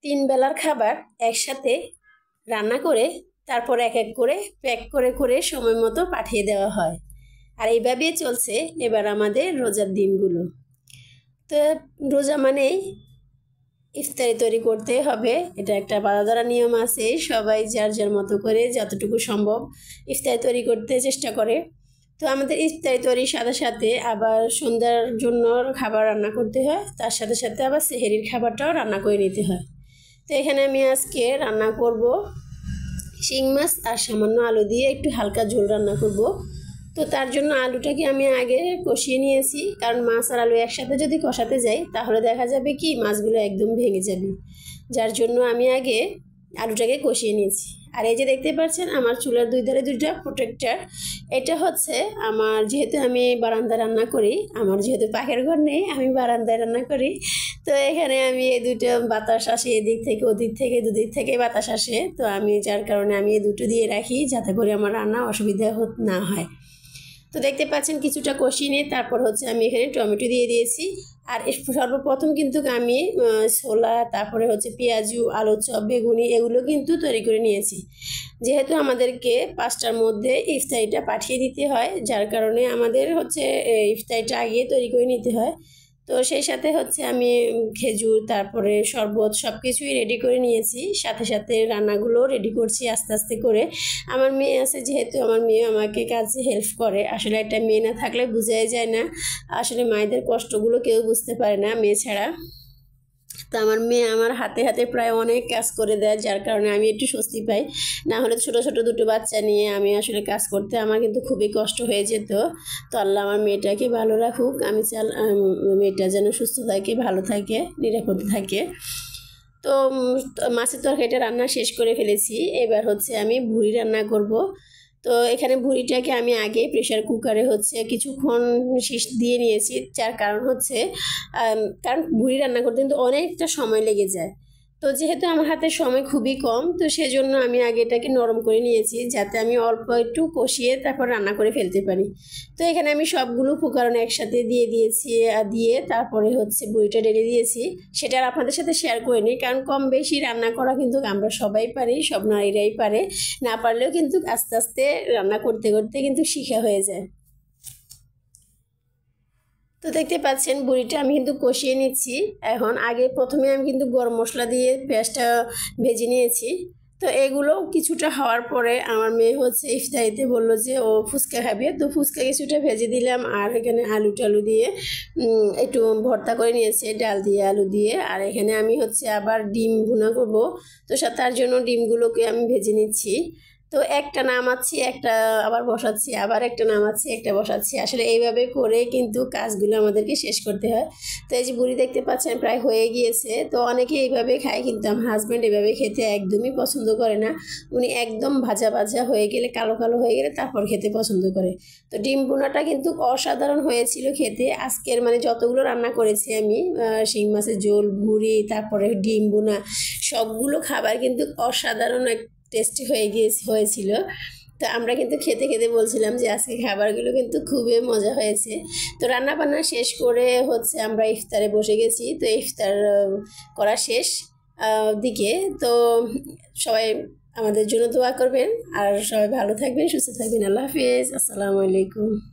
তিন বেলার খাবার একসাথে রান্না করে তারপর এক এক করে প্যাক করে করে সময় মতো পাঠিয়ে দেওয়া হয়। আর এইভাবেই চলছে এবার আমাদের রোজার দিনগুলো। তো রোজা মানেই ইফতারি তৈরি করতে হবে, এটা একটা বাঁধা ধরা নিয়ম আছে। সবাই যার যার মতো করে যতটুকু সম্ভব ইফতারি তৈরি করতে চেষ্টা করে। তো আমাদের ইফতারি তৈরির সাথে সাথে আবার সন্ধ্যার জন্য খাবার রান্না করতে হয়, তার সাথে সাথে আবার সেহরির খাবারটাও রান্না করে নিতে হয়। তো এখানে আমি আজকে রান্না করব শিং মাছ আর সামান্য আলু দিয়ে একটু হালকা ঝোল রান্না করব। তো তার জন্য আলুটাকে আমি আগে কষিয়ে নিয়েছি, কারণ মাছ আর আলু একসাথে যদি কষাতে যাই তাহলে দেখা যাবে কি মাছগুলো একদম ভেঙে যাবে, যার জন্য আমি আগে আলুটাকে কষিয়ে নিয়েছি। আর এই যে দেখতে পাচ্ছেন আমার চুলার দুই ধারে দুইটা প্রোটেক্টর, এটা হচ্ছে আমার, যেহেতু আমি বারান্দায় রান্না করি, আমার যেহেতু পাখির ঘর নেই, আমি বারান্দায় রান্না করি। তো এখানে আমি এই দুটো বাতাস আসে, এদিক থেকে ওদিক থেকে দুদিক থেকে বাতাস আসে, তো আমি যার কারণে আমি এই দুটো দিয়ে রাখি যাতে করে আমার রান্না অসুবিধা না হয়। তো দেখতে পাচ্ছেন কিছুটা কষিয়ে নিয়ে তারপর হচ্ছে আমি এখানে টমেটো দিয়ে দিয়েছি। আর সর্বপ্রথম কিন্তু আমি ছোলা, তারপরে হচ্ছে পেঁয়াজু, আলু চপ, বেগুনি এগুলো কিন্তু তৈরি করে নিয়েছি। যেহেতু আমাদেরকে 5টার মধ্যে ইফতারিটা পাঠিয়ে দিতে হয়, যার কারণে আমাদের হচ্ছে ইফতারিটা আগে তৈরি করে নিতে হয়। তো সেই সাথে হচ্ছে আমি খেজুর, তারপরে শরবত সব কিছুই রেডি করে নিয়েছি, সাথে সাথে রান্নাগুলো রেডি করছি আস্তে আস্তে করে। আমার মেয়ে আছে, যেহেতু আমার মেয়ে আমাকে কাজে হেল্প করে। আসলে একটা মেয়ে না থাকলে বোঝাই যায় না, আসলে মায়েদের কষ্টগুলো কেউ বুঝতে পারে না মেয়ে ছাড়া। তো আমার মেয়ে আমার হাতে হাতে প্রায় অনেক কাজ করে দেয়, যার কারণে আমি একটু স্বস্তি পাই। না হলে ছোটো ছোটো দুটো বাচ্চা নিয়ে আমি আসলে কাজ করতে আমার কিন্তু খুবই কষ্ট হয়ে যেত। তো আল্লাহ আমার মেয়েটাকে ভালো রাখুক, আমি চাই মেয়েটা যেন সুস্থ থাকে, ভালো থাকে, নিরাপদে থাকে। তো মাছের তরকারিটা রান্না শেষ করে ফেলেছি, এবার হচ্ছে আমি ভুড়ি রান্না করব। তো এখানে ভুড়িটাকে আমি আগে প্রেশার কুকারে হচ্ছে কিছুক্ষণ শীষ দিয়ে নিয়েছি, যার কারণ হচ্ছে কারণ ভুড়ি রান্না করতে কিন্তু অনেকটা সময় লেগে যায়। তো যেহেতু আমার হাতে সময় খুবই কম, তো সেজন্য আমি আগে এটাকে নরম করে নিয়েছি যাতে আমি অল্প একটু কষিয়ে তারপর রান্না করে ফেলতে পারি। তো এখানে আমি সবগুলো উপকরণ একসাথে দিয়ে দিয়েছি, দিয়ে তারপরে হচ্ছে বড়িটা ঢেলে দিয়েছি। সেটা আর আপনাদের সাথে শেয়ার করে নিই, কারণ কম বেশি রান্না করা কিন্তু আমরা সবাই পারি, সব নারীরাই পারে, না পারলেও কিন্তু আস্তে আস্তে রান্না করতে করতে কিন্তু শিখা হয়ে যায়। তো দেখতে পাচ্ছেন বড়িটা আমি কিন্তু কষিয়ে নিচ্ছি। এখন আগে প্রথমে আমি কিন্তু গরম মশলা দিয়ে পেঁয়াজটা ভেজে নিয়েছি। তো এগুলো কিছুটা হওয়ার পরে আমার মেয়ে হচ্ছে ইফতারিতে বললো যে ও ফুচকা খাবে, তো ফুচকা কিছুটা ভেজে দিলাম। আর এখানে আলু টালু দিয়ে একটু ভর্তা করে নিয়েছে, ডাল দিয়ে আলু দিয়ে। আর এখানে আমি হচ্ছে আবার ডিম ভুনা করব, তো তার জন্য ডিমগুলোকে আমি ভেজে নিচ্ছি। তো একটা নামাচ্ছি, একটা আবার বসাচ্ছি, আবার একটা নামাচ্ছি, একটা বসাচ্ছি, আসলে এইভাবে করে কিন্তু কাজগুলো আমাদেরকে শেষ করতে হয়। তো এই যে বুড়ি দেখতে পাচ্ছেন প্রায় হয়ে গিয়েছে। তো অনেকে এইভাবে খায়, কিন্তু আমার হাজব্যান্ড এভাবে খেতে একদমই পছন্দ করে না। উনি একদম ভাজা ভাজা হয়ে গেলে, কালো কালো হয়ে গেলে তারপর খেতে পছন্দ করে। তো ডিম ভুনাটা কিন্তু অসাধারণ হয়েছিল খেতে। আজকের মানে যতগুলো রান্না করেছি আমি, শিং মাছের ঝোল, ভুড়ি, তারপরে ডিম ভুনা, সবগুলো খাবার কিন্তু অসাধারণ টেস্টি হয়েছিল। তো আমরা কিন্তু খেতে খেতে বলছিলাম যে আজকে খাবারগুলো কিন্তু খুবই মজা হয়েছে। তো রান্না বান্না শেষ করে হচ্ছে আমরা ইফতারে বসে গেছি। তো ইফতার করা শেষ দিকে। তো সবাই আমাদের জন্য দোয়া করবেন, আর সবাই ভালো থাকবেন, সুস্থ থাকবেন। আল্লাহ হাফিজ, আসসালামু আলাইকুম।